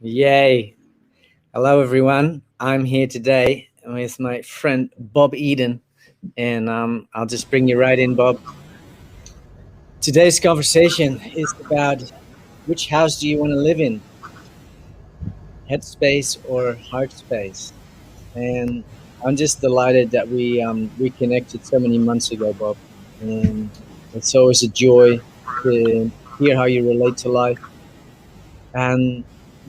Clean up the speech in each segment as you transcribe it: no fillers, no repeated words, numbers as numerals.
Yay. Hello, everyone. I'm here today with my friend Bob Eden, and I'll just bring you right in, Bob. Today's conversation is about which house do you want to live in, Headspace or Heartspace? And I'm just delighted that we connected so many months ago, Bob. And it's always a joy to hear how you relate to life. And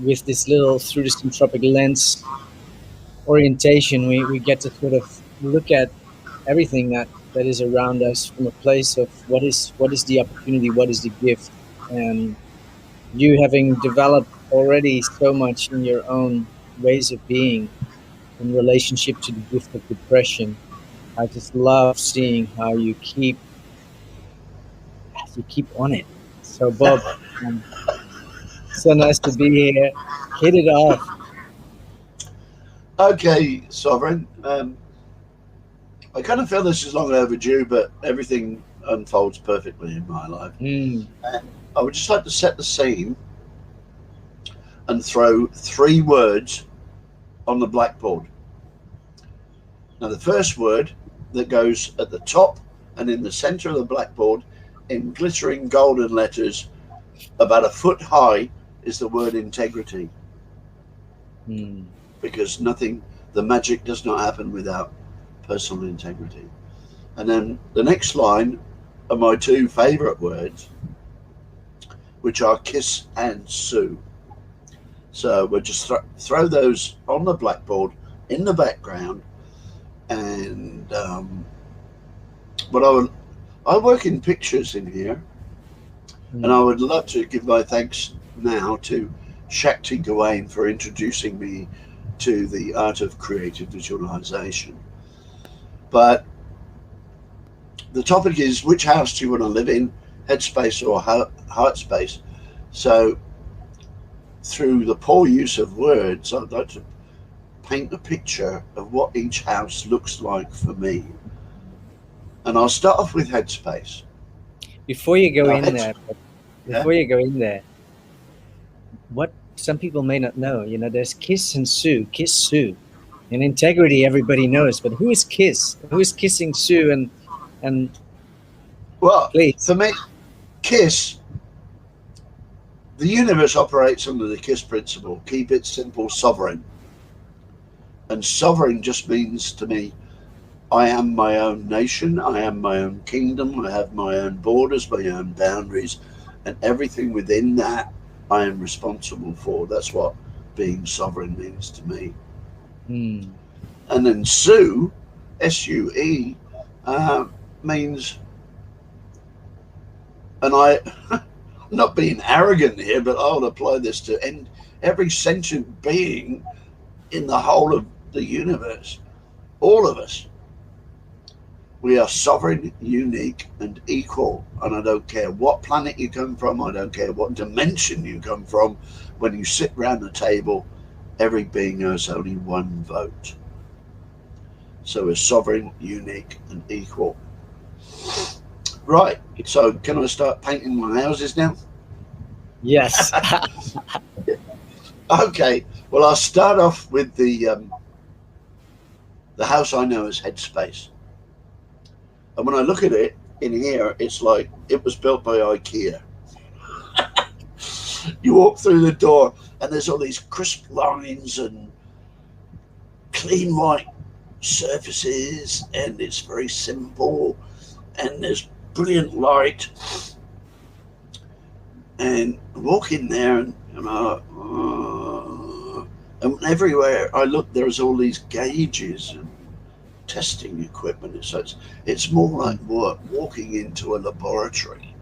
with this little through the syntropic lens orientation, we get to sort of look at everything that is around us from a place of what is the opportunity, what is the gift, and you having developed already so much in your own ways of being in relationship to the gift of depression. I just love seeing how you keep on it. So Bob, um, so nice to be here. Hit it off. Okay, Sovereign. I kind of feel this is long overdue, but everything unfolds perfectly in my life. Mm, I would just like to set the scene and throw three words on the blackboard. Now, the first word that goes at the top and in the center of the blackboard in glittering golden letters about a foot high is the word integrity, mm, because the magic does not happen without personal integrity. And then the next line are my two favorite words, which are kiss and sue. So we'll just throw those on the blackboard in the background. And but I work in pictures in here, and I mm. would love to give my thanks now to Shakti Gawain for introducing me to the art of creative visualization. But the topic is, which house do you want to live in, Headspace or Heartspace? So through the poor use of words, I'd like to paint a picture of what each house looks like for me. And I'll start off with Headspace. Before you go Now, in there, yeah, before you go in there, what some people may not know, there's Kiss and Sue, Kiss Sue, and integrity. Everybody knows, but who is Kiss? Who is kissing Sue? And well, please, for me, KISS, the universe operates under the KISS principle: keep it simple, sovereign. And sovereign just means to me, I am my own nation, I am my own kingdom, I have my own borders, my own boundaries, and everything within that I am responsible for. That's what being sovereign means to me. hmm, And then Sue, SUE, means, and I'm not being arrogant here, but I'll apply this to every sentient being in the whole of the universe, all of us. We are sovereign, unique, and equal. And I don't care what planet you come from, I don't care what dimension you come from. When you sit round the table, every being has only one vote. So we're sovereign, unique, and equal. Right. So can I start painting my houses now? yes. Okay. Well, I'll start off with the house I know as Headspace. And when I look at it in here, it's like it was built by IKEA. You walk through the door, and there's all these crisp lines and clean white surfaces, and it's very simple, and there's brilliant light. And I walk in there, and everywhere I look, there's all these gauges and testing equipment. So it's more like walking into a laboratory.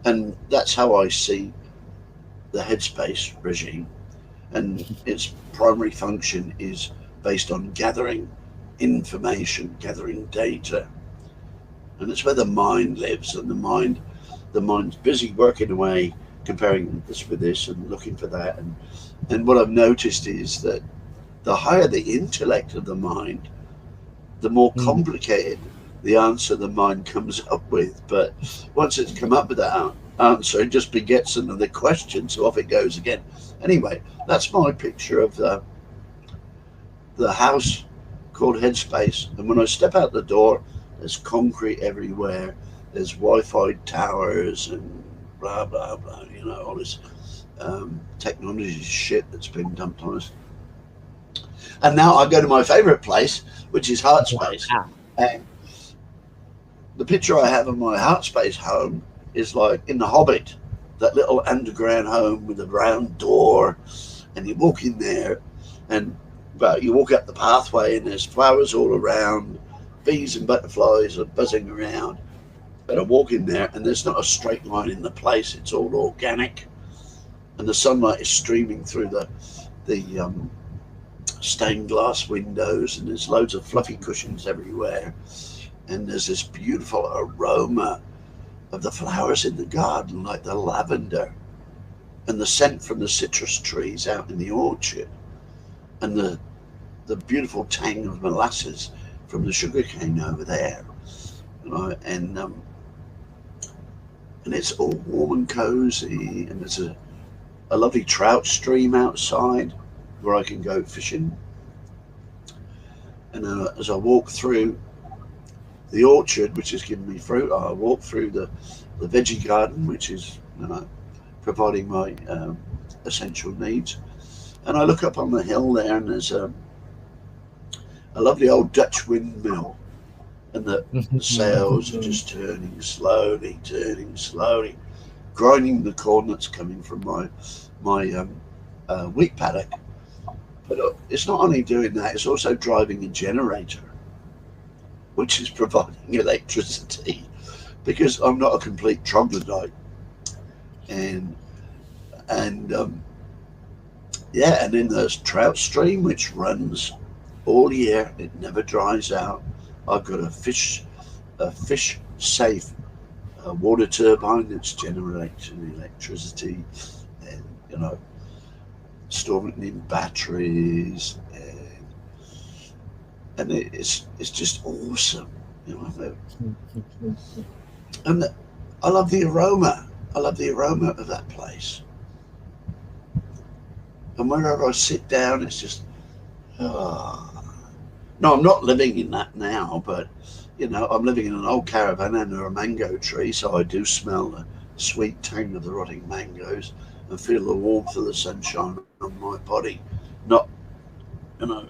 And that's how I see the Headspace regime. And its primary function is based on gathering information, gathering data. And it's where the mind lives, and the mind's busy working away, comparing this with this and looking for that. And what I've noticed is that the higher the intellect of the mind, the more Mm, complicated the answer the mind comes up with. But once it's come up with that answer just begets another question, so off it goes again. Anyway, that's my picture of the house called Headspace. And when I step out the door, there's concrete everywhere. There's Wi-Fi towers and blah blah blah. You know, all this technology shit that's been dumped on us. And now I go to my favourite place, which is Heartspace. And the picture I have of my Heartspace home is like in The Hobbit, that little underground home with a round door, and you walk in there, and you walk up the pathway, and there's flowers all around, bees and butterflies are buzzing around. But I walk in there, and there's not a straight line in the place; it's all organic, and the sunlight is streaming through the stained glass windows, and there's loads of fluffy cushions everywhere, and there's this beautiful aroma of the flowers in the garden, like the lavender, and the scent from the citrus trees out in the orchard, and the beautiful tang of molasses from the sugarcane over there, you know, and it's all warm and cozy, and there's a lovely trout stream outside where I can go fishing. And as I walk through the orchard, which is giving me fruit, I walk through the veggie garden, which is, you know, providing my essential needs. And I look up on the hill there, and there's a lovely old Dutch windmill, and the sails are just turning slowly, grinding the corn that's coming from my wheat paddock. But it's not only doing that, it's also driving a generator, which is providing electricity, because I'm not a complete troglodyte. And yeah, and then there's trout stream, which runs all year. It never dries out. I've got a fish safe water turbine that's generating electricity, and, you know, storing it in batteries, and it's just awesome, you know. And I love the aroma. I love the aroma of that place. And wherever I sit down, it's just, oh. No, I'm not living in that now, but, you know, I'm living in an old caravan under a mango tree, so I do smell the sweet tang of the rotting mangoes and feel the warmth of the sunshine on my body, not, you know,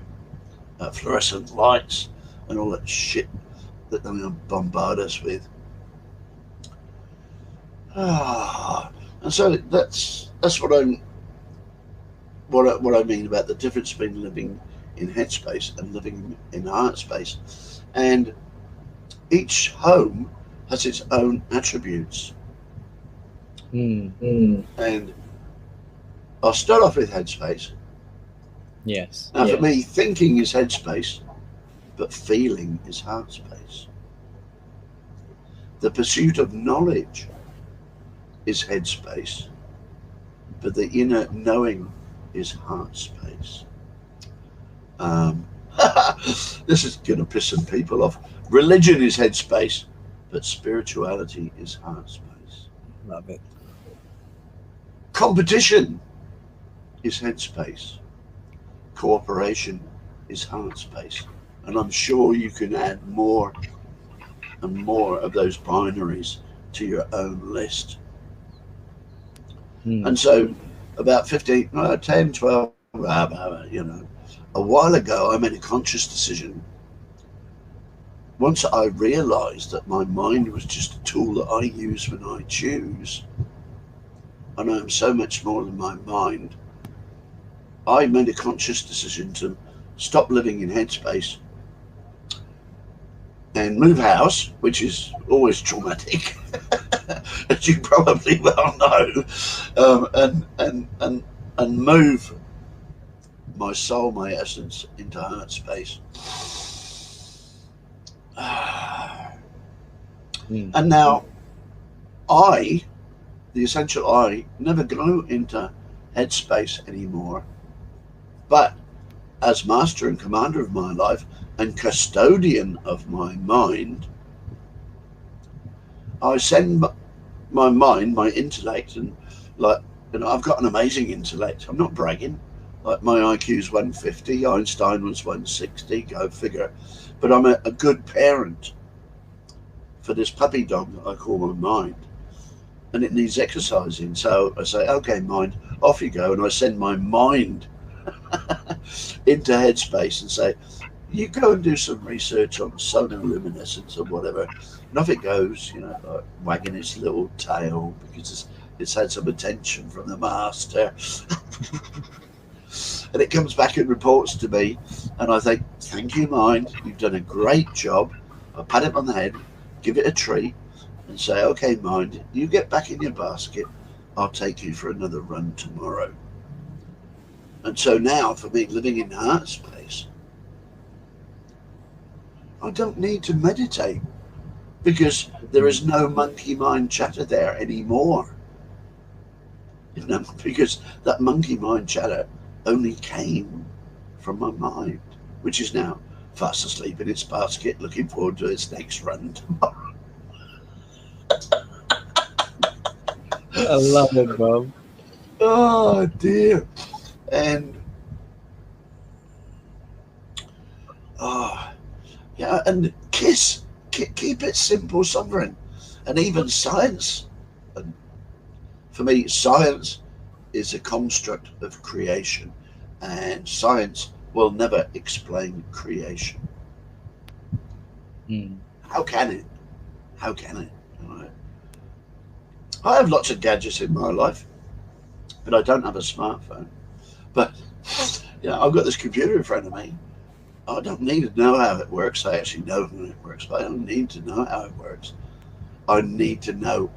fluorescent lights and all that shit that they're going to bombard us with. And so that's what I mean about the difference between living in Headspace and living in Heartspace. And each home has its own attributes. And I'll start off with Headspace. Yes. Now, for me, thinking is Headspace, but feeling is Heartspace. The pursuit of knowledge is Headspace, but the inner knowing is Heartspace. This is going to piss some people off. Religion is Headspace, but spirituality is Heartspace. Love it. Competition is Headspace. Cooperation is Heartspace. And I'm sure you can add more and more of those binaries to your own list. And so about 10, 12, you know, a while ago, I made a conscious decision. Once I realized that my mind was just a tool that I use when I choose, and I am so much more than my mind, I made a conscious decision to stop living in Headspace and move house, which is always traumatic, as you probably well know, and move my soul, my essence, into Heartspace. And now I, the essential I, never go into Headspace anymore, but as master and commander of my life and custodian of my mind, I send my mind, my intellect, and like, I've got an amazing intellect. I'm not bragging. Like my IQ's 150, Einstein was 160. Go figure. But I'm a good parent for this puppy dog that I call my mind, and it needs exercising. So I say, okay, mind, off you go, and I send my mind into Headspace and say, you go and do some research on sonoluminescence or whatever. And off it goes, like wagging its little tail because it's had some attention from the master. And it comes back and reports to me, and I think, thank you, mind, you've done a great job. I pat it on the head, give it a treat, and say, okay, mind, you get back in your basket. I'll take you for another run tomorrow. And so now, for me, living in Heartspace, I don't need to meditate because there is no monkey mind chatter there anymore. Because that monkey mind chatter only came from my mind, which is now fast asleep in its basket, looking forward to its next run tomorrow. I love it, Bob. Oh dear. And oh yeah, and keep it simple, sovereign, and even science. And for me, science is a construct of creation, and science will never explain creation. Mm. How can it? How can it? Right. I have lots of gadgets in my life, but I don't have a smartphone. But I've got this computer in front of me. I don't need to know how it works. I actually know how it works, but I don't need to know how it works. I need to know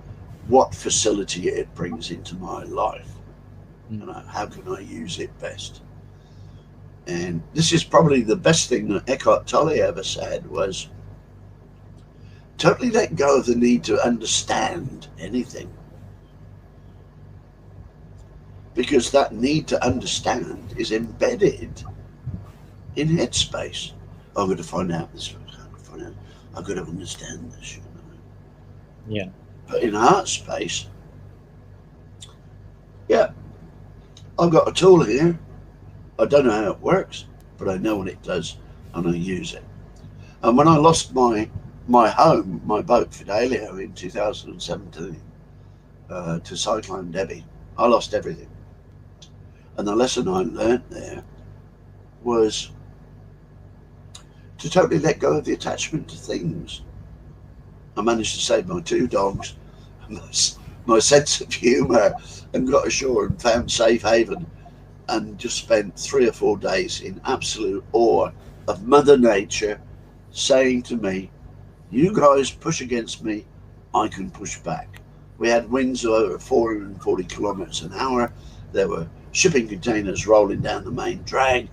what facility it brings into my life, and Mm. how can I use it best. And this is probably the best thing that Eckhart Tolle ever said was totally let go of the need to understand anything, because that need to understand is embedded in headspace. I'm going to find out this. I'm going to find out. I've got to understand this. Yeah. But in heart space, yeah, I've got a tool here. I don't know how it works, but I know what it does, and I use it. And when I lost my home, my boat Fidelio in 2017 to Cyclone Debbie, I lost everything. And the lesson I learned there was to totally let go of the attachment to things. I managed to save my two dogs, my sense of humour, and got ashore and found safe haven, and just spent 3 or 4 days in absolute awe of Mother Nature saying to me, you guys push against me, I can push back. We had winds of over 440 kilometres an hour. There were shipping containers rolling down the main drag.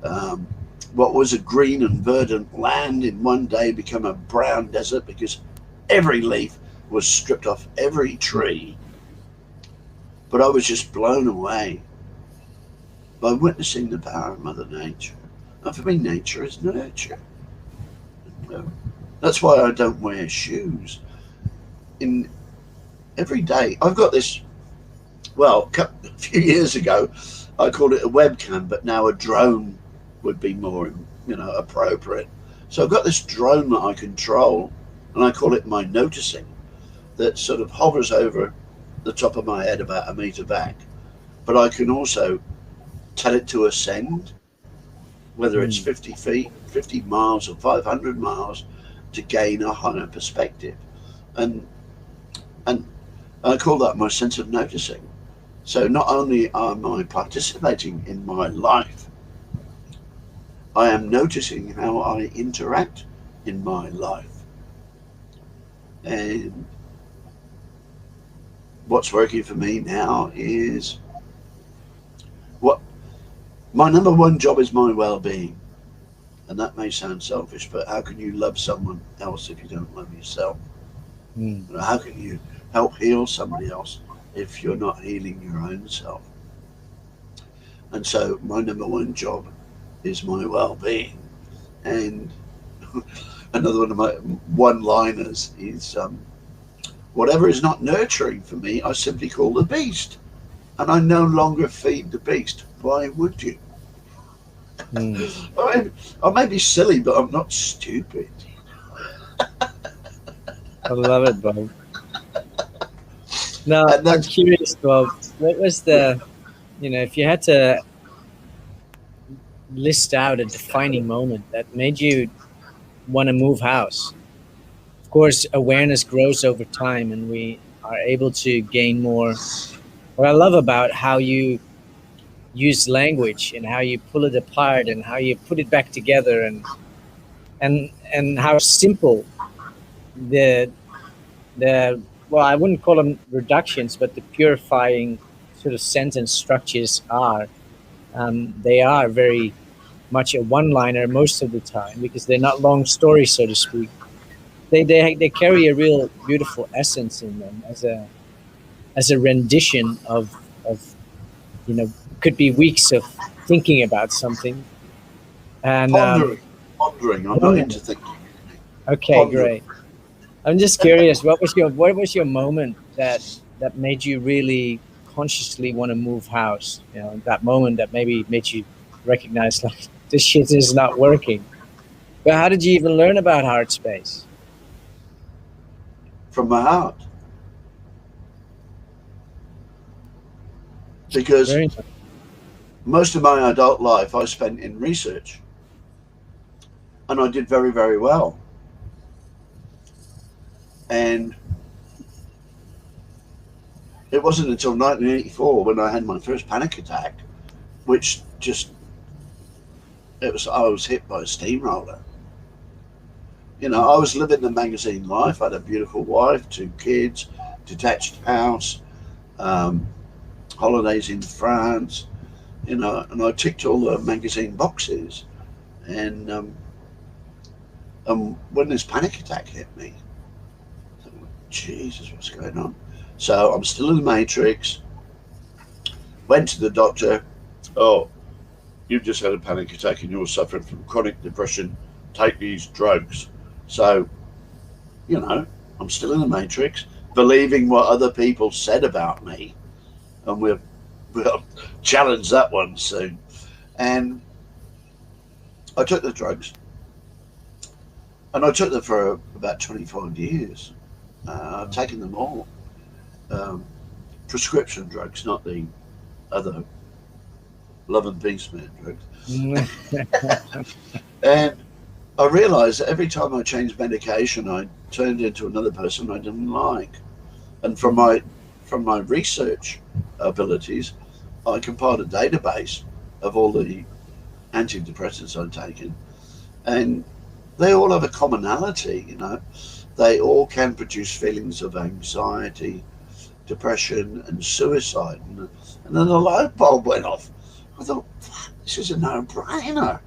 Um, what was a green and verdant land in one day became a brown desert because every leaf was stripped off every tree. But I was just blown away by witnessing the power of Mother Nature. And for me, nature is nurture. That's why I don't wear shoes. In every day, I've got this. Well, a few years ago, I called it a webcam, but now a drone would be more, appropriate. So I've got this drone that I control, and I call it my noticing, that sort of hovers over the top of my head about a meter back. But I can also tell it to ascend, whether it's Mm. 50 feet, 50 miles, or 500 miles, to gain a higher perspective. And and I call that my sense of noticing. So not only am I participating in my life, I am noticing how I interact in my life. And what's working for me now is what my number one job is my well-being. And that may sound selfish, but how can you love someone else if you don't love yourself? Mm. How can you help heal somebody else if you're not healing your own self? And so my number one job is my well-being. And another one of my one-liners is Whatever is not nurturing for me, I simply call the beast. And I no longer feed the beast. Why would you? Mm. I may be silly, but I'm not stupid. I love it, Bob. Now, And I'm that's, curious, Bob. What was yeah, if you had to list out a defining moment that made you want to move house? Of course, awareness grows over time, and we are able to gain more. What I love about how you use language and how you pull it apart and how you put it back together, and how simple the the well, I wouldn't call them reductions, but the purifying sort of sentence structures are. They are very much a one-liner most of the time because they're not long stories, so to speak. They carry a real beautiful essence in them as a rendition of could be weeks of thinking about something and pondering, pondering. I'm not wondering. into thinking. Okay, Pondering. great. I'm just curious. What was your moment that made you really consciously want to move house? That moment that maybe made you recognize like this shit is not working. But how did you even learn about Heartspace? From my heart. Because Very nice. most of my adult life I spent in research, and I did very, very well. And it wasn't until 1984 when I had my first panic attack, which just, I was hit by a steamroller. I was living the magazine life. I had a beautiful wife, two kids, detached house, um, holidays in France, and I ticked all the magazine boxes. And when this panic attack hit me, I thought, Jesus, what's going on? So I'm still in the matrix. Went to the doctor. Oh, you've just had a panic attack and you're suffering from chronic depression. Take these drugs. So, you know, I'm still in the matrix, believing what other people said about me, and we'll challenge that one soon. And I took the drugs, and I took them for about 25 years. I've taken them all. Um, Prescription drugs, not the other love and peace man drugs. And I realized that every time I changed medication, I turned into another person I didn't like. And from my research abilities, I compiled a database of all the antidepressants I'd taken, and they all have a commonality. They all can produce feelings of anxiety, depression, and suicide. And then the light bulb went off. I thought, this is a no-brainer.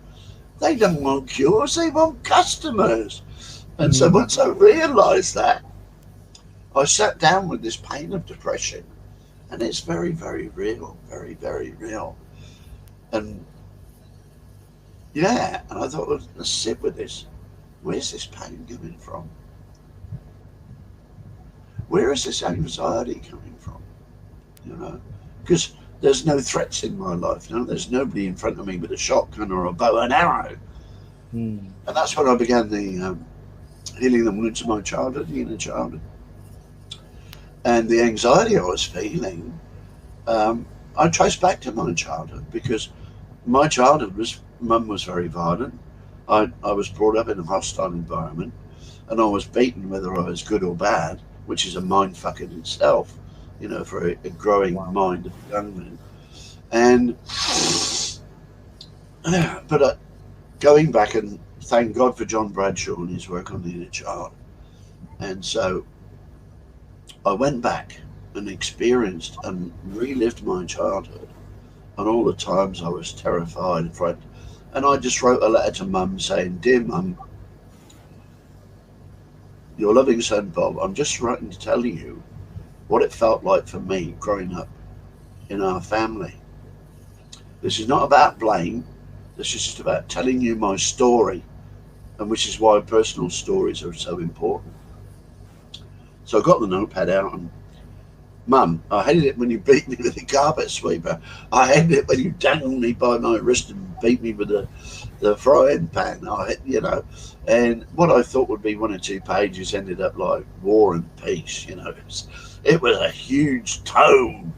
They don't want cures, they want customers. And so Mm. once I realized that, I sat down with this pain of depression, and it's very, very real, very, very real. And yeah, and I thought, well, let's sit with this. Where's this pain coming from? Where is this anxiety coming from? Because there's no threats in my life. There's nobody in front of me with a shotgun or a bow and arrow. Mm. And that's when I began the healing the wounds of my childhood, the inner childhood. And the anxiety I was feeling, I traced back to my childhood, because my childhood mum was very violent. I was brought up in a hostile environment, and I was beaten whether I was good or bad, which is a mind fuck in itself, for a growing Wow. mind of a young man. And but going back, and thank God for John Bradshaw and his work on the inner child. And so I went back and experienced and relived my childhood and all the times I was terrified and frightened. And I just wrote a letter to Mum saying, "Dear Mum, your loving son Bob, I'm just writing to tell you what it felt like for me growing up in our family. This is not about blame. This is just about telling you my story, and which is why personal stories are so important. So I got the notepad out and, Mum, I hated it when you beat me with the carpet sweeper. I hated it when you dangled me by my wrist and beat me with the frying pan. And what I thought would be 1 or 2 pages ended up like War and Peace. It was a huge tome,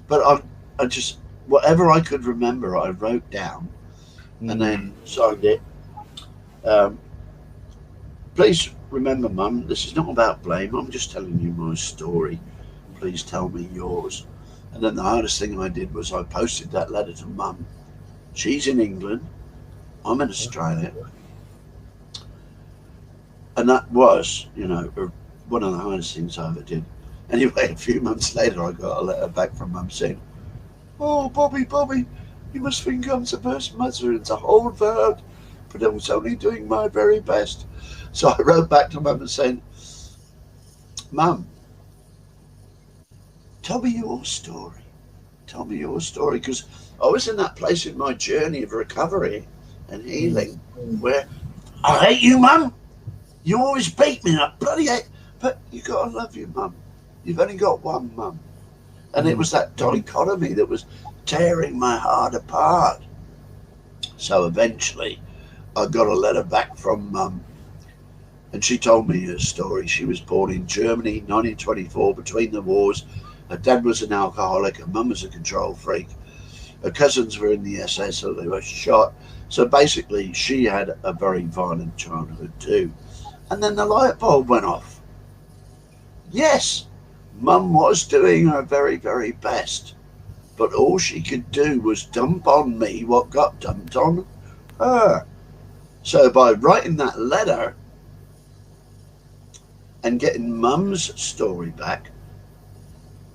but I just whatever I could remember, I wrote down and Mm. then signed it. Um, Please remember, Mum, this is not about blame. I'm just telling you my story. Please tell me yours. And then the hardest thing I did was I posted that letter to Mum. She's in England. I'm in Australia. And that was, one of the hardest things I ever did. Anyway, a few months later, I got a letter back from Mum saying, "Oh, Bobby, you must think I'm the best mother in the whole world, but I was only doing my very best." So I wrote back to Mum and saying, "Mum, tell me your story. Tell me your story." Because I was in that place in my journey of recovery and Mm. healing where I hate you, Mum. You always beat me. I bloody hate. But you got to love your Mum. You've only got one Mum. And it Mm. was that dichotomy that was tearing my heart apart. So eventually I got a letter back from Mum and she told me her story. She was born in Germany, 1924, between the wars. Her dad was an alcoholic, her mum was a control freak. Her cousins were in the SS, so they were shot. So basically, she had a very violent childhood too. And then the light bulb went off. Yes, Mum was doing her very, very best, but all she could do was dump on me what got dumped on her. So by writing that letter and getting Mum's story back,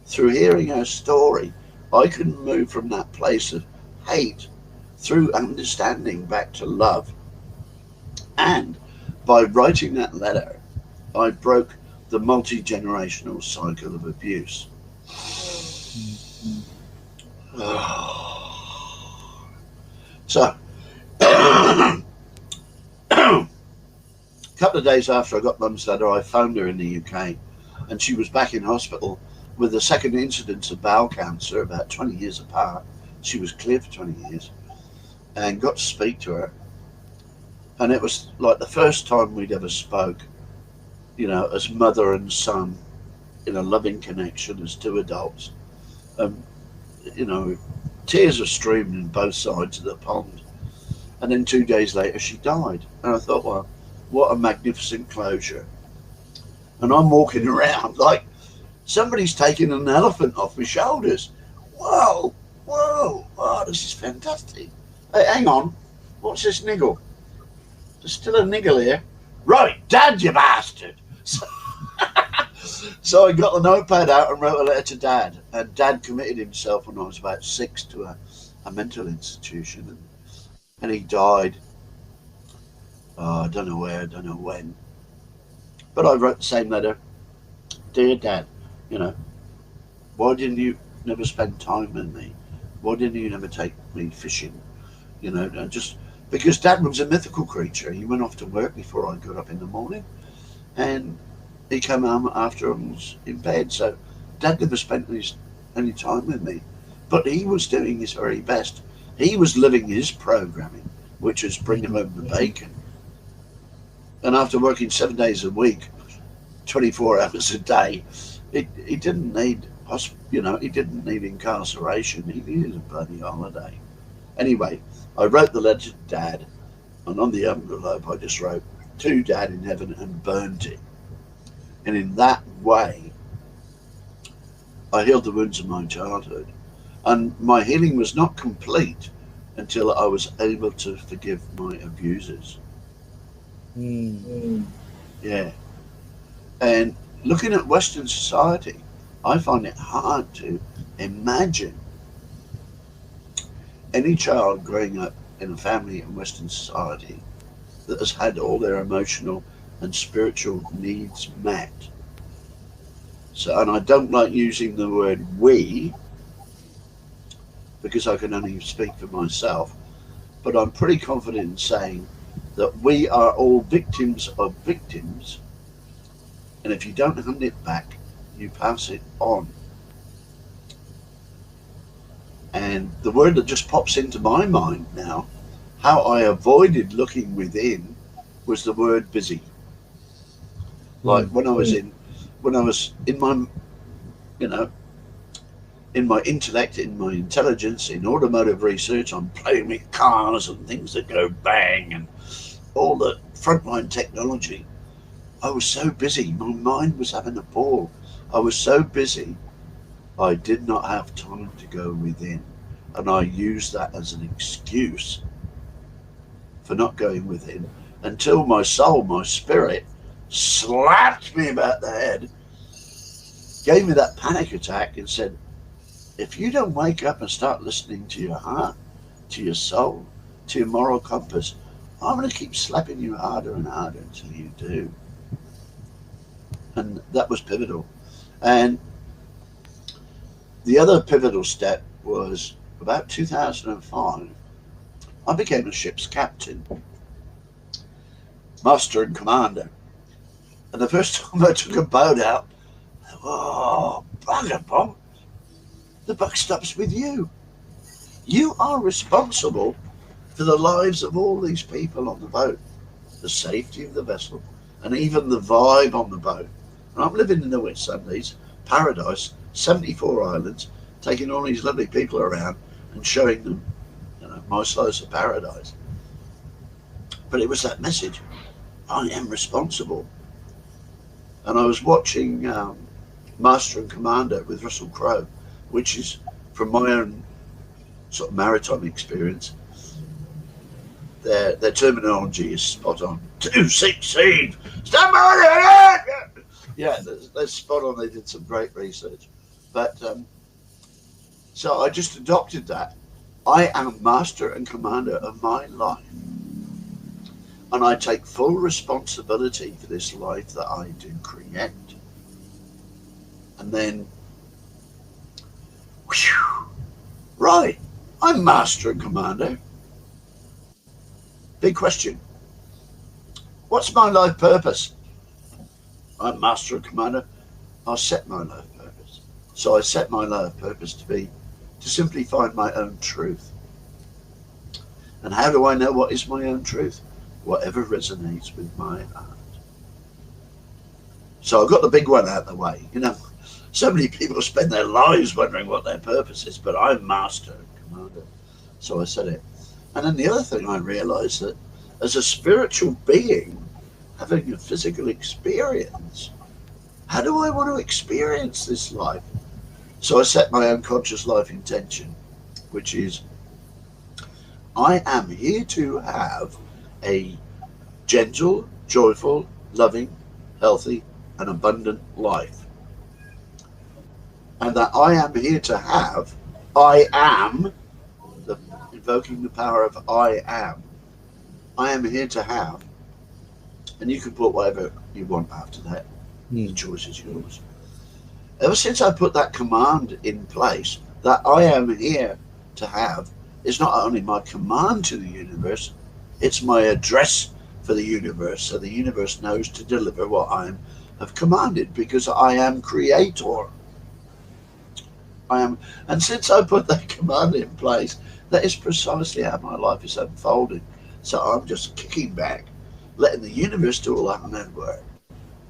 through hearing her story, I could move from that place of hate through understanding back to love. And by writing that letter, I broke the multi generational cycle of abuse. Mm. So, a couple of days after I got Mum's letter, I phoned her in the UK, and she was back in hospital with the second incidence of bowel cancer about 20 years apart. She was clear for 20 years and got to speak to her. And it was like the first time we'd ever spoke, as mother and son in a loving connection as two adults. Um, you know, Tears were streaming on both sides of the pond. And then 2 days later, she died. And I thought, well, what a magnificent closure. And I'm walking around like somebody's taking an elephant off my shoulders. Whoa, whoa, this is fantastic. Hey, hang on. What's this niggle? There's still a niggle here. Right, Dad, you bastard. So I got the notepad out and wrote a letter to Dad. And Dad committed himself when I was about 6 to a mental institution. And he died. I don't know where, I don't know when. But I wrote the same letter. Dear Dad, you know, why didn't you never spend time with me? Why didn't you never take me fishing? Just because Dad was a mythical creature. He went off to work before I got up in the morning. And he came home after I was in bed. So Dad never spent any time with me. But he was doing his very best. He was living his programming, which was bringing home the bacon. And after working 7 days a week, 24 hours a day, he didn't need he didn't need incarceration. He needed a bloody holiday. Anyway, I wrote the letter to Dad, and on the envelope I just wrote to Dad in heaven and burnt it. And in that way, I healed the wounds of my childhood. And my healing was not complete until I was able to forgive my abusers. Mm. Yeah. And looking at Western society, I find it hard to imagine any child growing up in a family in Western society that has had all their emotional and spiritual needs met. So, and I don't like using the word we because I can only speak for myself, but I'm pretty confident in saying that we are all victims of victims And if you don't hand it back, you pass it on. And the word that just pops into my mind now, how I avoided looking within, was the word busy. Like Mm. when I was in my, you know, in my intellect, in my intelligence, in automotive research, I'm playing with cars and things that go bang and all the frontline technology. I was so busy. My mind was having a ball. I was so busy, I did not have time to go within. And I used that as an excuse for not going within until my soul, my spirit, slapped me about the head, gave me that panic attack, and said, if you don't wake up and start listening to your heart, to your soul, to your moral compass, I'm going to keep slapping you harder and harder until you do. And that was pivotal. And the other pivotal step was about 2005. I became a ship's captain, master and commander. And the first time I took a boat out, oh, bugger, Bob, the buck stops with you. You are responsible for the lives of all these people on the boat, the safety of the vessel, and even the vibe on the boat. And I'm living in the Whitsundays, paradise, 74 islands, taking all these lovely people around and showing them, my slice of paradise. But it was that message, I am responsible. And I was watching Master and Commander with Russell Crowe, which is from my own sort of maritime experience. Their terminology is spot on. To succeed, stand by it. Yeah, they're spot on. They did some great research, but so I just adopted that. I am master and commander of my life, and I take full responsibility for this life that I do create. And then, whew, right, I'm master and commander. Big question. What's my life purpose? I'm master and commander. I'll set my life purpose. So I set my life purpose to simply find my own truth. And how do I know what is my own truth? Whatever resonates with my heart. So I've got the big one out of the way. So many people spend their lives wondering what their purpose is, but I'm master and commander. So I said it. And then the other thing I realized that as a spiritual being, having a physical experience, how do I want to experience this life? So I set my own conscious life intention, which is, I am here to have a gentle, joyful, loving, healthy, and abundant life. And that I am here to have, I am, invoking the power of I am here to have, and you can put whatever you want after that. The choice is yours. Ever since I put that command in place, that I am here to have is not only my command to the universe, it's my address for the universe, so the universe knows to deliver what I have commanded, because I am creator. And since I put that command in place, that is precisely how my life is unfolding. So I'm just kicking back, letting the universe do all that hard work,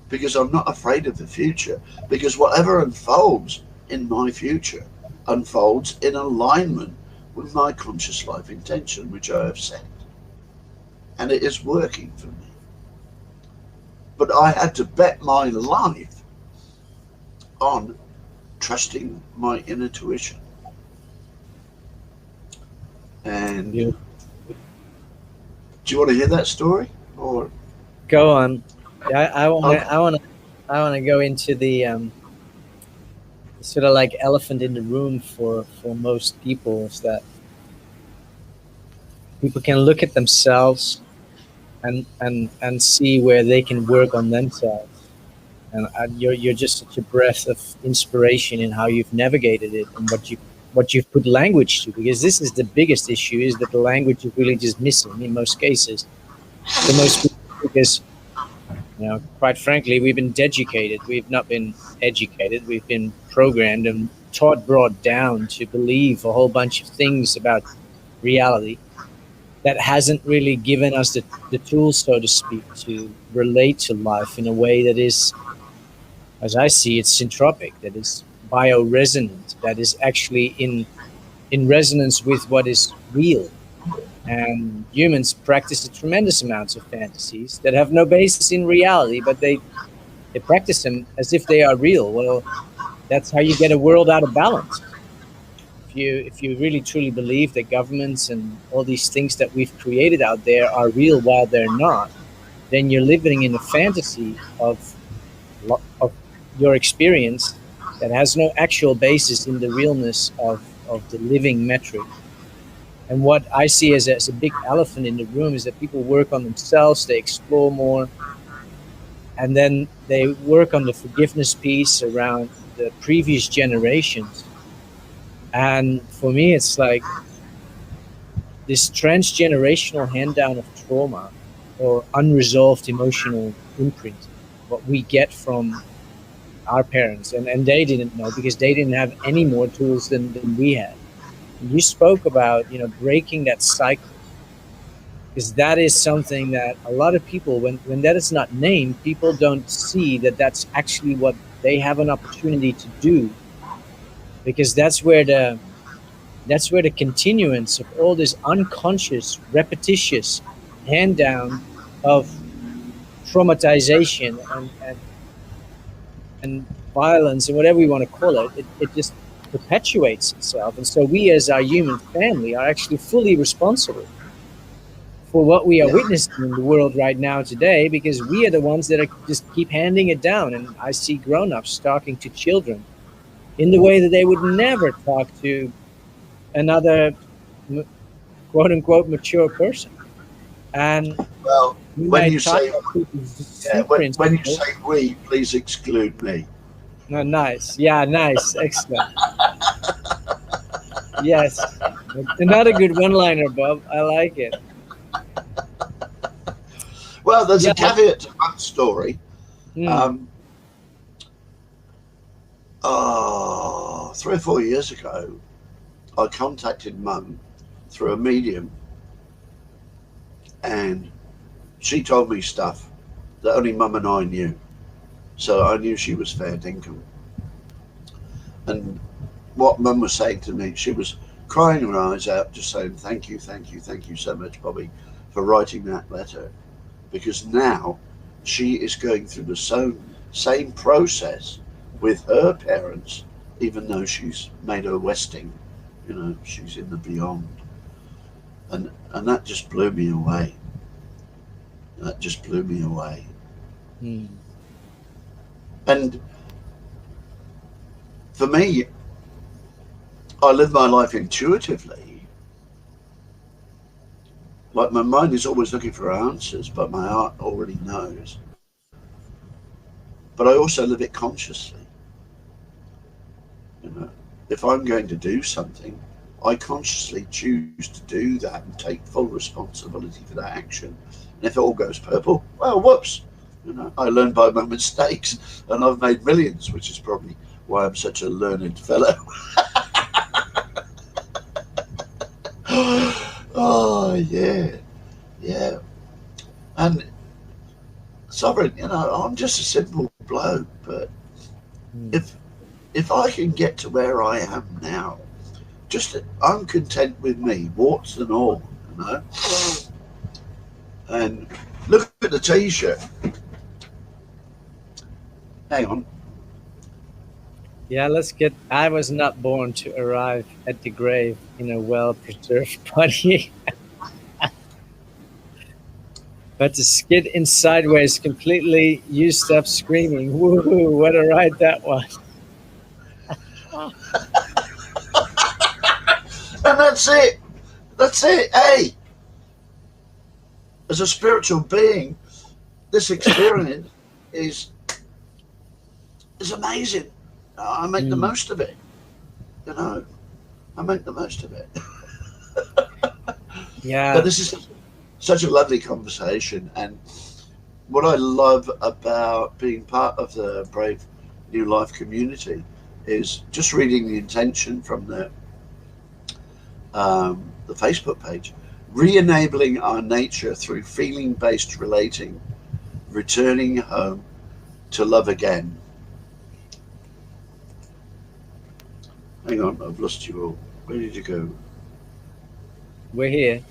because I'm not afraid of the future, because whatever unfolds in my future unfolds in alignment with my conscious life intention, which I have set. And it is working for me. But I had to bet my life on trusting my inner tuition. And Yeah. do you want to hear that story? Or Go on. I want okay. to. I want to go into the sort of like elephant in the room for most people, is that people can look at themselves and see where they can work on themselves. And you're just such a breath of inspiration in how you've navigated it and what you've put language to, because this is the biggest issue, is that the language is really just missing in most cases for most people, because Quite frankly, we've been deducated. We've not been educated. We've been programmed and brought down to believe a whole bunch of things about reality that hasn't really given us the tools, so to speak, to relate to life in a way that is, as I see it, syntropic, that is bioresonant, that is actually in resonance with what is real. And humans practice a tremendous amounts of fantasies that have no basis in reality, but they practice them as if they are real. Well, that's how you get a world out of balance. If you really truly believe that governments and all these things that we've created out there are real while they're not, then you're living in a fantasy of your experience that has no actual basis in the realness of the living metric. And what I see as a big elephant in the room is that people work on themselves, they explore more, and then they work on the forgiveness piece around the previous generations. And for me, it's like this transgenerational hand down of trauma or unresolved emotional imprinting, what we get from our parents. And they didn't know because they didn't have any more tools than we had. You spoke about, breaking that cycle, because that is something that a lot of people, when that is not named, people don't see that that's actually what they have an opportunity to do, because that's where the continuance of all this unconscious, repetitious hand down of traumatization and violence and whatever we want to call it, it just perpetuates itself. And so we as our human family are actually fully responsible for what we are Yeah. witnessing in the world right now today, because we are the ones that are just keep handing it down. And I see grown-ups talking to children in the way that they would never talk to another quote unquote mature person. And Well, we when might you talk say about people's yeah, sleep when you principles. say we, please exclude me. No, nice. Yeah, nice. Excellent. Yes. Another good one liner, Bob. I like it. Well, there's Yeah. a caveat to that story. Hmm. Um, 3 or 4 years ago, I contacted Mum through a medium, and she told me stuff that only Mum and I knew. So I knew she was fair dinkum. And what Mum was saying to me, she was crying her eyes out, just saying, "Thank you, thank you, thank you so much, Bobby, for writing that letter." Because now she is going through the same process with her parents, even though she's made her westing. She's in the beyond. And that just blew me away. That just blew me away. Hmm. And for me, I live my life intuitively. Like my mind is always looking for answers, but my heart already knows. But I also live it consciously. You know, if I'm going to do something, I consciously choose to do that and take full responsibility for that action. And if it all goes purple, well, whoops. I learn by my mistakes, and I've made millions, which is probably why I'm such a learned fellow. Oh yeah, yeah. And sovereign, I'm just a simple bloke, but Hmm. if if I can get to where I am now, just I'm content with me, warts and all, you know. And look at the T-shirt. Hang on. Yeah, let's get. I was not born to arrive at the grave in a well preserved body, but to skid in sideways, completely used up, screaming, "Woohoo! What a ride that was!" And that's it. That's it. Hey, as a spiritual being, this experience is is amazing. I make the Hmm. most of it. You know, I make the most of it. But Yeah. this is such a lovely conversation, and what I love about being part of the Brave New Life community is just reading the intention from the Facebook page. Re-enabling our nature through feeling-based relating, returning home to love again. Hang on, I've lost you all. Where did you go? We're here.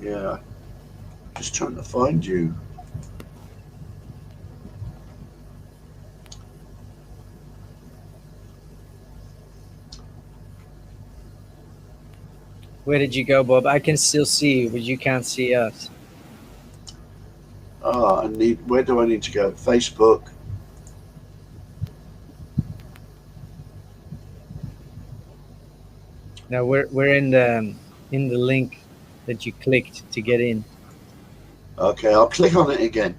Yeah, just trying to find you. Where did you go, Bob? I can still see you, but you can't see us. Ah, I need. Where do I need to go? Facebook. Now we're in the link that you clicked to get in. Okay, I'll click on it again.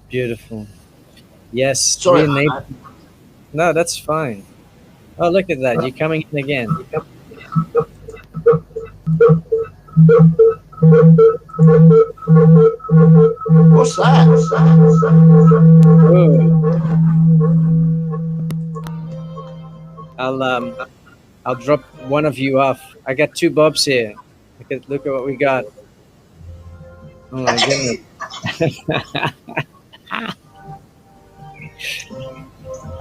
Beautiful. Yes, Sorry about re-enable. that. No, that's fine. Oh, look at that. You're coming in again. What's that? Ooh. I'll drop one of you off. I got two Bobs here. Look at what we got. Oh my goodness.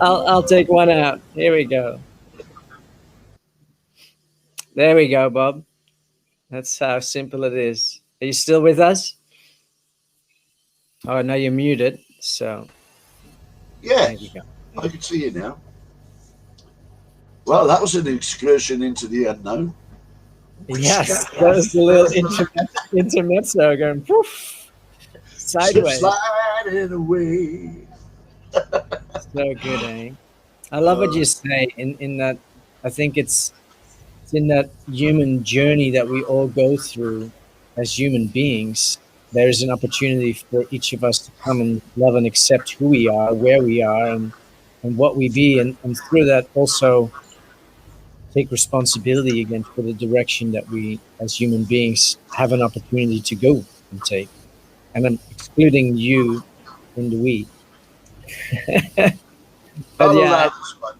I'll take one out. Here we go. There we go, Bob. That's how simple it is. Are you still with us? Oh, no, you're muted. So there you Yes, go. I can see you now. Well, that was an excursion into the unknown. Yes, that was a little intermezzo going poof, Slip sideways. sliding away. So good, eh? I love what Uh, you say in that. I think it's in that human journey that we all go through as human beings. There's an opportunity for each of us to come and love and accept who we are, where we are, and what we be, and through that also take responsibility again for the direction that we as human beings have an opportunity to go and take. And I'm excluding you in the we. But not yeah, allowed this one.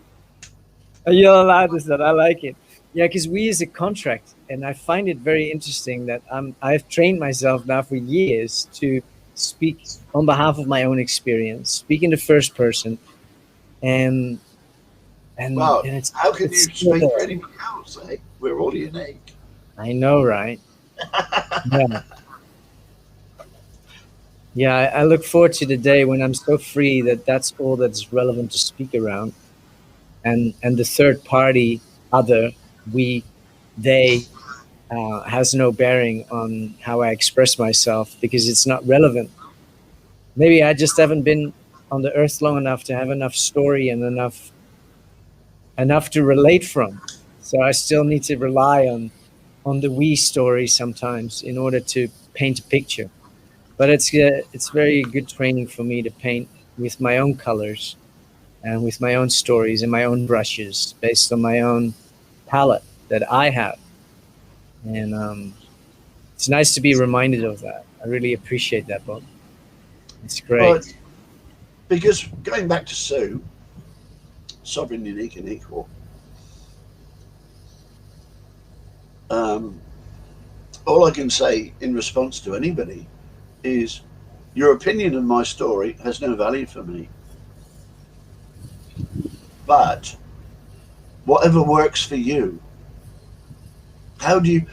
you're allowed to say that. I like it. Yeah, because we is a contract, and I find it very interesting that I've trained myself now for years to speak on behalf of my own experience, speak in the first person, and Well, how can it's you still speak for there. anyone else, eh? We're all unique. I know, right? Yeah, yeah. I look forward to the day when I'm so free that that's all that's relevant to speak around, and the third party, other, we, they, has no bearing on how I express myself because it's not relevant. Maybe I just haven't been on the earth long enough to have enough story and enough to relate from. So I still need to rely on the we story sometimes in order to paint a picture. But it's very good training for me to paint with my own colors and with my own stories and my own brushes based on my own palette that I have. And it's nice to be reminded of that. I really appreciate that, Bob. It's Well, great. because going back to Sue, sovereign, unique, and equal, um, all I can say in response to anybody is your opinion of my story has no value for me. But whatever works for you, how do you,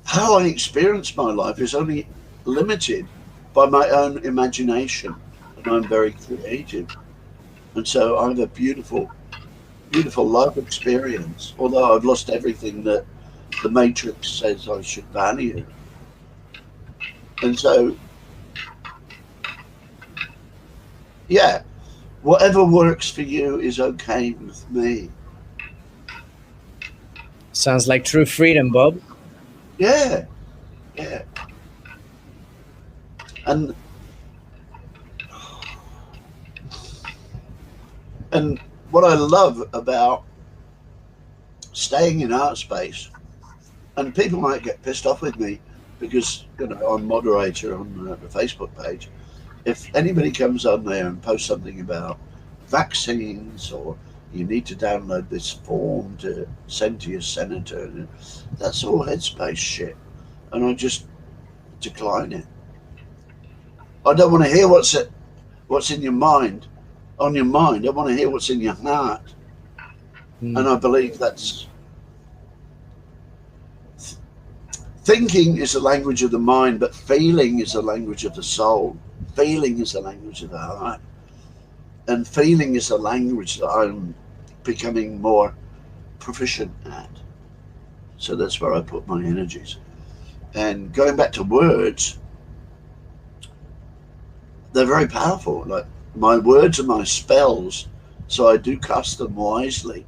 how I experience my life is only limited by my own imagination, and I'm very creative. And so I have a beautiful life experience, although I've lost everything that the Matrix says I should value. And so, yeah, whatever works for you is okay with me. Sounds like true freedom, Bob. Yeah, yeah. And and what I love about staying in art space, and people might get pissed off with me because I'm moderator on the Facebook page. If anybody comes on there and posts something about vaccines or you need to download this form to send to your senator, that's all Headspace shit, and I just decline it. I don't want to hear what's in your mind, on your mind. I want to hear what's in your heart, and Mm. I believe that's thinking is the language of the mind, but feeling is the language of the soul. Feeling is the language of the heart, and feeling is the language that I'm becoming more proficient at. So that's where I put my energies. And going back to words, they're very powerful. Like my words are my spells, so I do cast them wisely.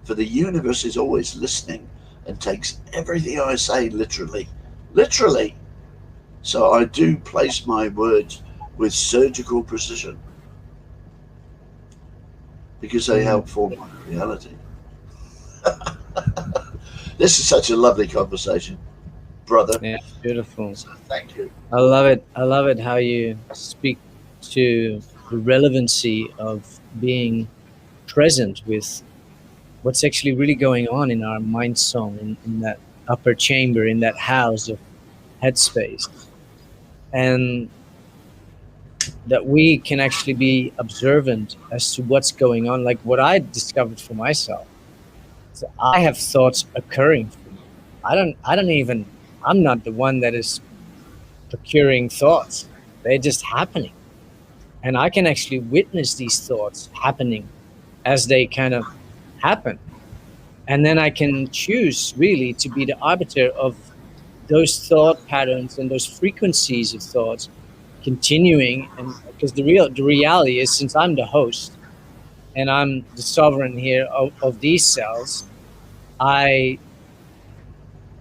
For the universe is always listening and takes everything I say literally. Literally. So I do place my words with surgical precision because they Mm. help form my reality. This is such a lovely conversation, brother. Yeah, beautiful. So thank you. I love it. I love it how you speak to the relevancy of being present with what's actually really going on in our mind song, in that upper chamber, in that house of headspace. And that we can actually be observant as to what's going on. Like what I discovered for myself. So I have thoughts occurring for me. I don't even, I'm not the one that is procuring thoughts. They're just happening. And I can actually witness these thoughts happening as they kind of happen. And then I can choose really to be the arbiter of those thought patterns and those frequencies of thoughts continuing. And because the reality is, since I'm the host and I'm the sovereign here of these cells, I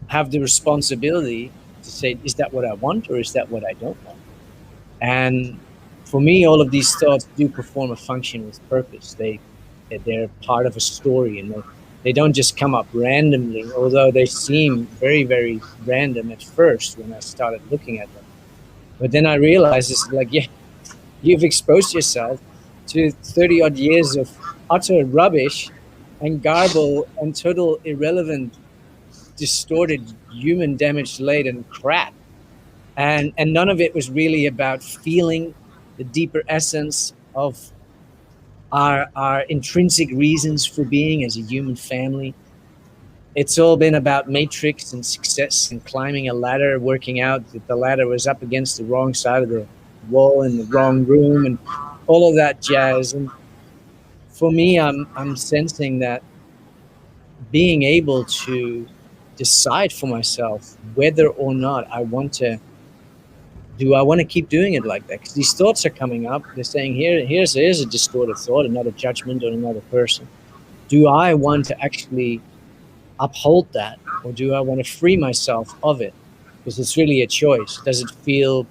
have the responsibility to say, is that what I want or is that what I don't want? And for me, all of these thoughts do perform a function with purpose. They're part of a story, and they don't just come up randomly, although they seem very, very random at first when I started looking at them. But then I realized it's like, yeah, you've exposed yourself to 30 odd years of utter rubbish and garble and total irrelevant, distorted, human damage laden crap. And none of it was really about feeling the deeper essence of our intrinsic reasons for being as a human family. It's all been about matrix and success and climbing a ladder, working out that the ladder was up against the wrong side of the wall in the wrong room and all of that jazz. And for me, I'm sensing that being able to decide for myself whether or not I want to, do I want to keep doing it like that? Because these thoughts are coming up. They're saying, here's a distorted thought, another judgment on another person. Do I want to actually uphold that, or do I want to free myself of it? Because it's really a choice. Does it feel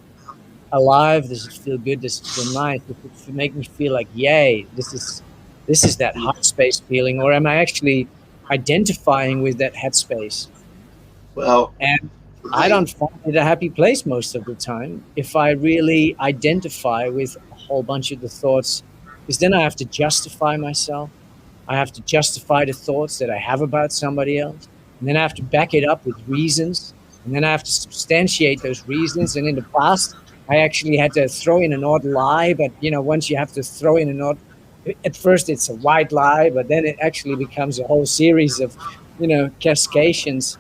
alive? Does it feel good? Does it feel nice? Does it make me feel like, yay, this is that heart space feeling, or am I actually identifying with that headspace? Well, And for I me, don't find it a happy place most of the time if I really identify with a whole bunch of the thoughts, because then I have to justify myself. I have to justify the thoughts that I have about somebody else. And then I have to back it up with reasons. And then I have to substantiate those reasons. And in the past, I actually had to throw in an odd lie. But, once you have to throw in an odd, at first it's a white lie, but then it actually becomes a whole series of, cascations.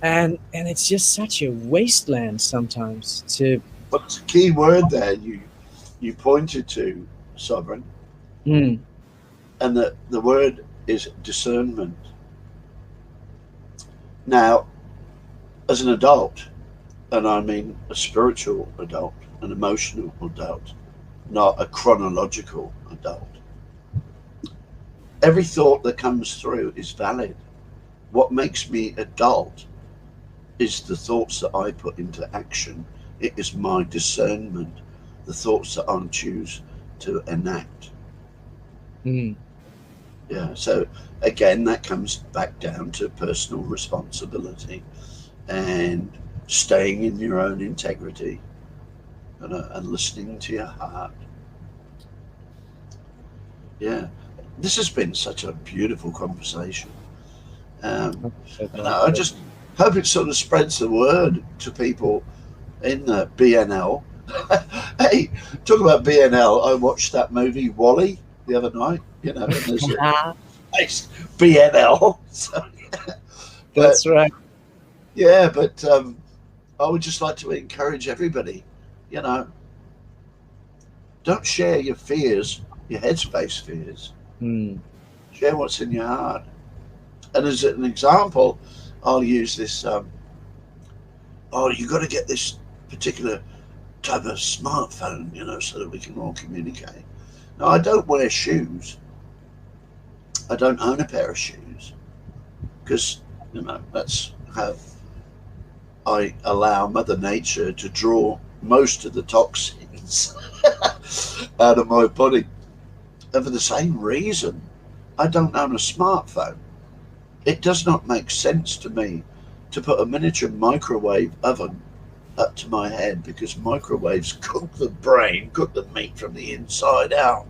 And it's just such a wasteland sometimes to, but the key word there you pointed to, sovereign, mm, and the word is discernment. Now, as an adult, and I mean a spiritual adult, an emotional adult, not a chronological adult, every thought that comes through is valid. What makes me adult is the thoughts that I put into action. It is my discernment, the thoughts that I choose to enact. mm. Yeah. So again, that comes back down to personal responsibility and staying in your own integrity and listening to your heart. Yeah. This has been such a beautiful conversation. I'm so And glad. I just hope it sort of spreads the word to people in the BNL. Hey, talk about BNL. I watched that movie Wally the other night, and there's a nice BNL. So, but That's right. I would just like to encourage everybody, you know, don't share your fears, your headspace fears. Mm. Share what's in your heart. And as an example, I'll use this. Oh, you got to get this particular type of smartphone, so that we can all communicate. Now, I don't wear shoes. I don't own a pair of shoes because, that's how I allow Mother Nature to draw most of the toxins out of my body. And for the same reason, I don't own a smartphone. It does not make sense to me to put a miniature microwave oven up to my head because microwaves cook the brain, cook the meat from the inside out.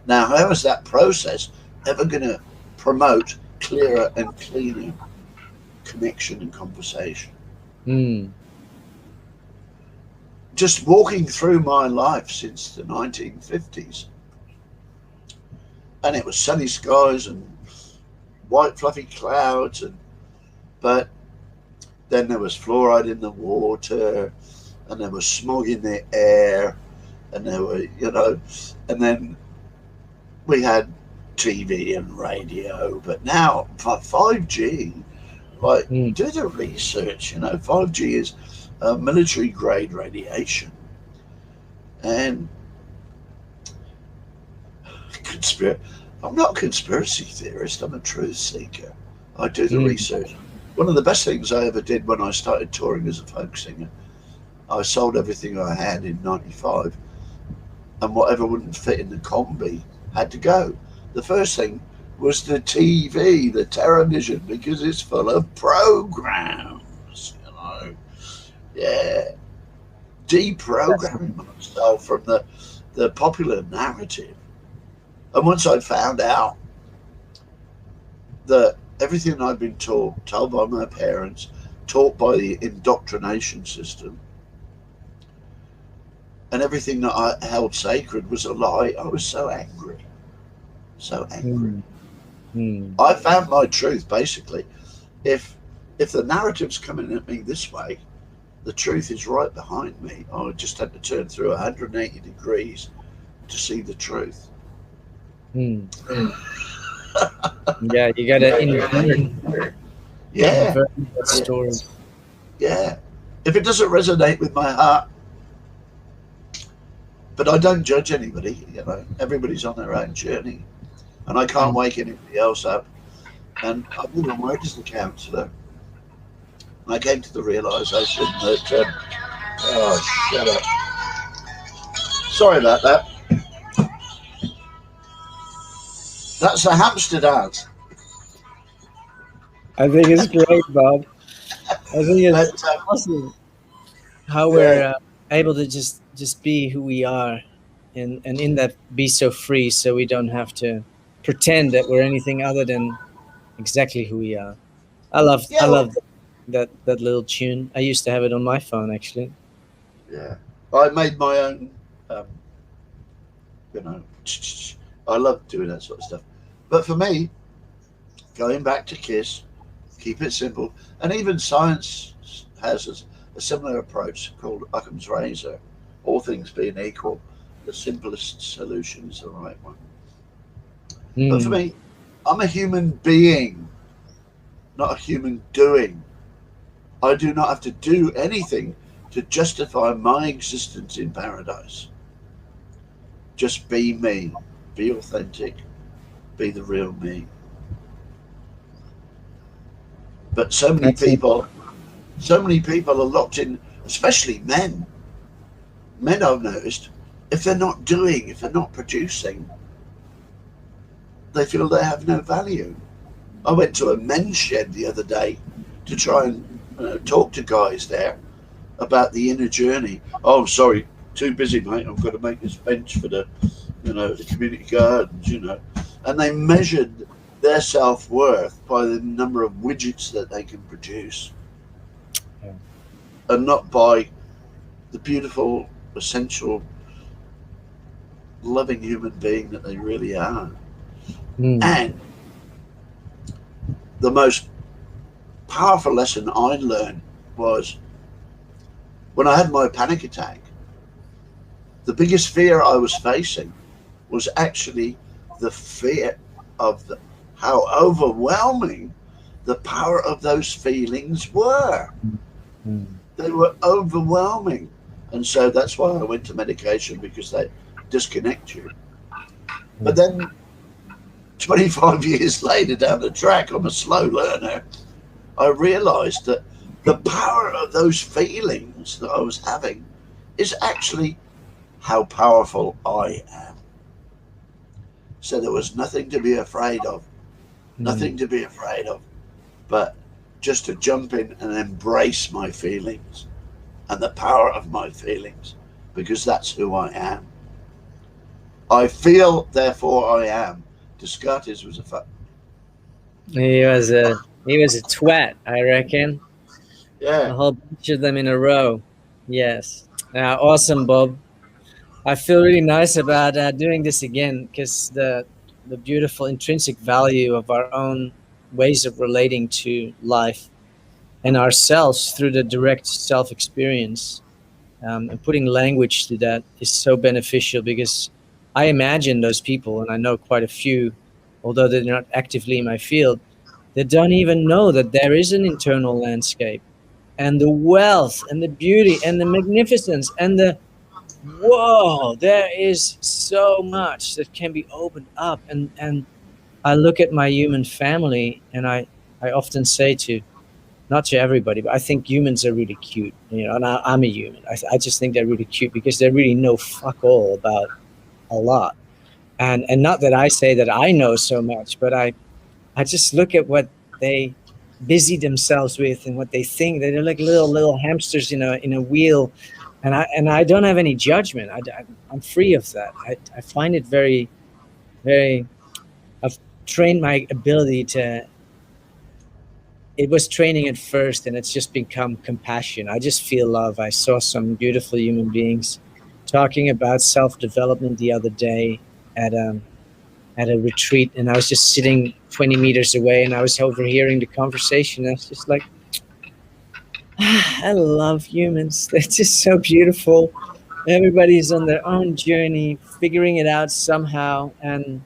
Now, how is that process ever going to promote clearer and cleaner connection and conversation? Mm. Just walking through my life since the 1950s, and it was sunny skies and white fluffy clouds, but then there was fluoride in the water, and there was smog in the air, and there were, and then we had TV and radio. But now for 5G, like, Mm. do the research. 5G is military grade radiation, and conspiracy. I'm not a conspiracy theorist. I'm a truth seeker. I do the Mm. research. One of the best things I ever did when I started touring as a folk singer, I sold everything I had in '95, and whatever wouldn't fit in the combi had to go. The first thing was the TV, the television, because it's full of programs. Yeah, deprogramming myself from the popular narrative. And once I found out that everything I'd been taught, told by my parents, taught by the indoctrination system, and everything that I held sacred was a lie, I was so angry. So angry. Mm. Mm. I found my truth basically. If if the narrative's coming at me this way, the truth is right behind me. I just had to turn through 180 degrees to see the truth. Mm. Yeah, you gotta Yeah, invert that story. yeah. If it doesn't resonate with my heart, but I don't judge anybody. Everybody's on their own journey, and I can't Mm. wake anybody else up. And I've been worked as a counsellor, and I came to the realisation that oh, shut up. Sorry about that. That's a hamster dance. I think it's great, Bob. I think it's But awesome how we're yeah, able to just be who we are, and in that be so free, so we don't have to pretend that we're anything other than exactly who we are. I yeah, well, love that little tune. I used to have it on my phone actually. yeah. I made my own. Um, you know, I love doing that sort of stuff. But for me, going back to Kiss, keep it simple, and even science has a similar approach called Occam's razor. All things being equal, the simplest solution is the right one. But for Mm. me, I'm a human being, not a human doing. I do not have to do anything to justify my existence in paradise. Just be me, be authentic, be the real me. But That's it. so many people are locked in, especially men. Men, I've noticed, if they're not doing, if they're not producing, they feel they have no value. I went to a men's shed the other day to try and talk to guys there about the inner journey. Oh, sorry, too busy, mate. I've got to make this bench for the community gardens, And they measured their self worth by the number of widgets that they can produce, Yeah. and not by the beautiful, essential, loving human being that they really are. Mm. And the most powerful lesson I learned was when I had my panic attack. The biggest fear I was facing was actually the fear of how overwhelming the power of those feelings were. Mm. They were overwhelming. And so that's why I went to medication, because they disconnect you. But then 25 years later down the track, I'm a slow learner, I realized that the power of those feelings that I was having is actually how powerful I am. So there was nothing to be afraid of, nothing to be afraid of, but just to jump in and embrace my feelings and the power of my feelings, because that's who I am. I feel, therefore I am. Descartes was a He was a twat, I reckon. yeah. A whole bunch of them in a row. Yes. Awesome, Bob. I feel really nice about doing this again, because the beautiful intrinsic value of our own ways of relating to life and ourselves through the direct self experience, and putting language to that is so beneficial, because I imagine those people, and I know quite a few, although they're not actively in my field, that don't even know that there is an internal landscape, and the wealth and the beauty and the magnificence and the whoa, there is so much that can be opened up. And I look at my human family, and I often say to, not to everybody, but I think humans are really cute, and I'm a human. I just think they're really cute, because they really know fuck all about a lot. And not that I say that I know so much, but I just look at what they busy themselves with and what they think. They're like little hamsters in a wheel, and I don't have any judgment. I'm free of that. I find it very, very. I've trained my ability to. It was training at first, and it's just become compassion. I just feel love. I saw some beautiful human beings talking about self development the other day at at a retreat, and I was just sitting 20 meters away, and I was overhearing the conversation. I was just like, I love humans. They're just so beautiful. Everybody's on their own journey, figuring it out somehow, and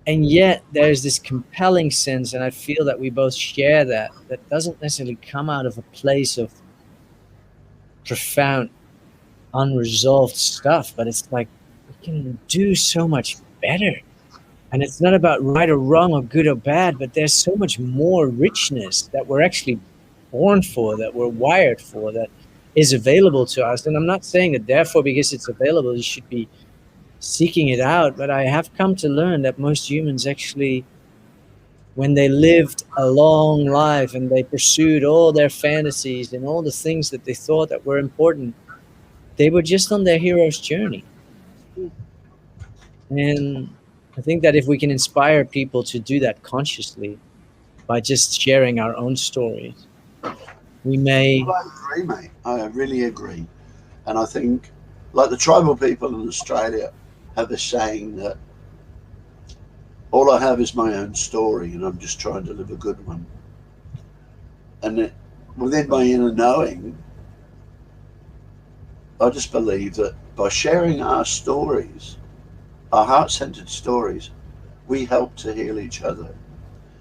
yet there's this compelling sense, and I feel that we both share that doesn't necessarily come out of a place of profound, unresolved stuff, but it's like we can do so much better. And it's not about right or wrong or good or bad, but there's so much more richness that we're actually born for, that we're wired for, that is available to us. And I'm not saying that therefore, because it's available, you should be seeking it out. But I have come to learn that most humans actually, when they lived a long life and they pursued all their fantasies and all the things that they thought that were important, they were just on their hero's journey. And I think that if we can inspire people to do that consciously by just sharing our own stories, we may. Well, I agree, mate. I really agree. And I think, like the tribal people in Australia have a saying that all I have is my own story, and I'm just trying to live a good one. And within my inner knowing, I just believe that by sharing our stories, our heart centered stories, we help to heal each other.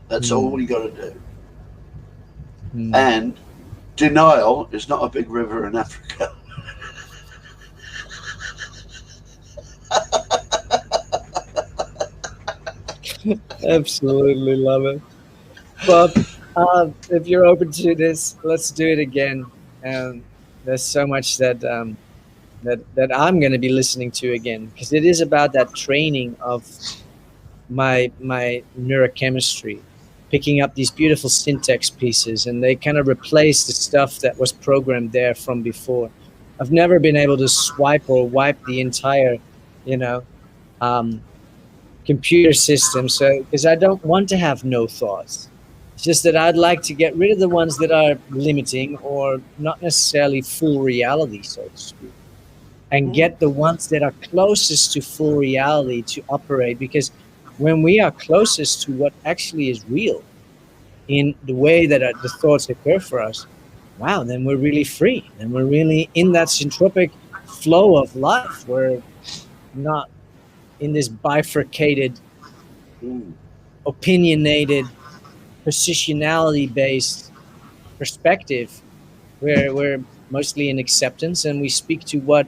That's all we got to do. And denial is not a big river in Africa. Absolutely love it. Bob, if you're open to this, let's do it again. There's so much that I'm going to be listening to again, because it is about that training of my neurochemistry, picking up these beautiful syntax pieces, and they kind of replace the stuff that was programmed there from before. I've never been able to swipe or wipe the entire, you know, um, computer system. So, because I don't want to have no thoughts. It's just that I'd like to get rid of the ones that are limiting or not necessarily full reality, so to speak, and Mm. get the ones that are closest to full reality to operate. Because when we are closest to what actually is real in the way that the thoughts occur for us, wow, then we're really free. Then we're really in that syntropic flow of life. We're not in this bifurcated, Mm. opinionated, positionality based perspective where we're mostly in acceptance and we speak to what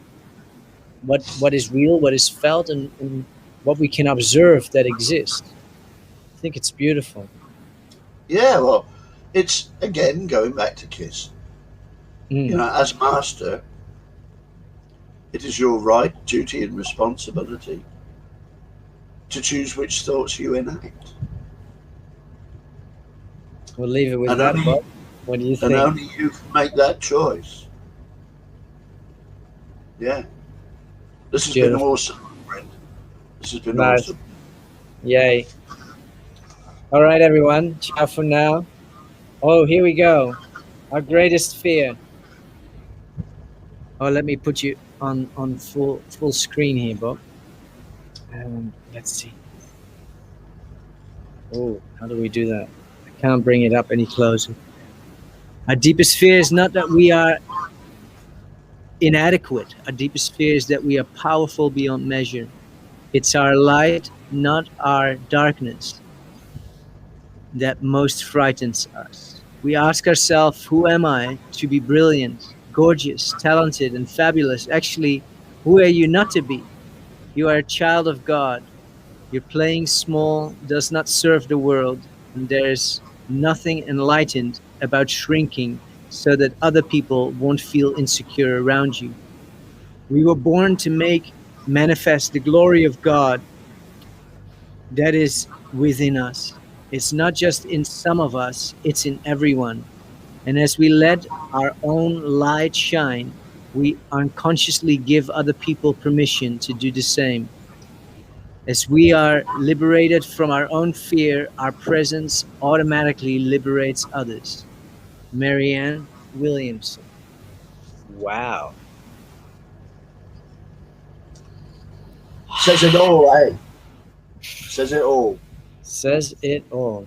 is real, what is felt, and what we can observe that exists. I think it's beautiful. Yeah, well, it's again going back to Kiss. Mm. As master, it is your right, duty, and responsibility to choose which thoughts you enact. We'll leave it with And that, only Bob. What do you and think? only you can make that choice. Yeah. This has been Beautiful. awesome, friend. This has been Nice. awesome. Yay. All right, everyone. Ciao for now. Oh, here we go. Our greatest fear. Oh, let me put you on full screen here, Bob. Let's see. Oh, how do we do that? I can't bring it up any closer. Our deepest fear is not that we are inadequate. Our deepest fear is that we are powerful beyond measure. It's our light, not our darkness, that most frightens us. We ask ourselves, who am I to be brilliant, gorgeous, talented, and fabulous? Actually, who are you not to be? You are a child of God. Your playing small does not serve the world, and there's nothing enlightened about shrinking so that other people won't feel insecure around you. We were born to make manifest the glory of God that is within us. It's not just in some of us, it's in everyone. And as we let our own light shine, we unconsciously give other people permission to do the same. As we are liberated from our own fear, our presence automatically liberates others. Marianne Williamson. Wow. Says it all, eh? Says it all. Says it all.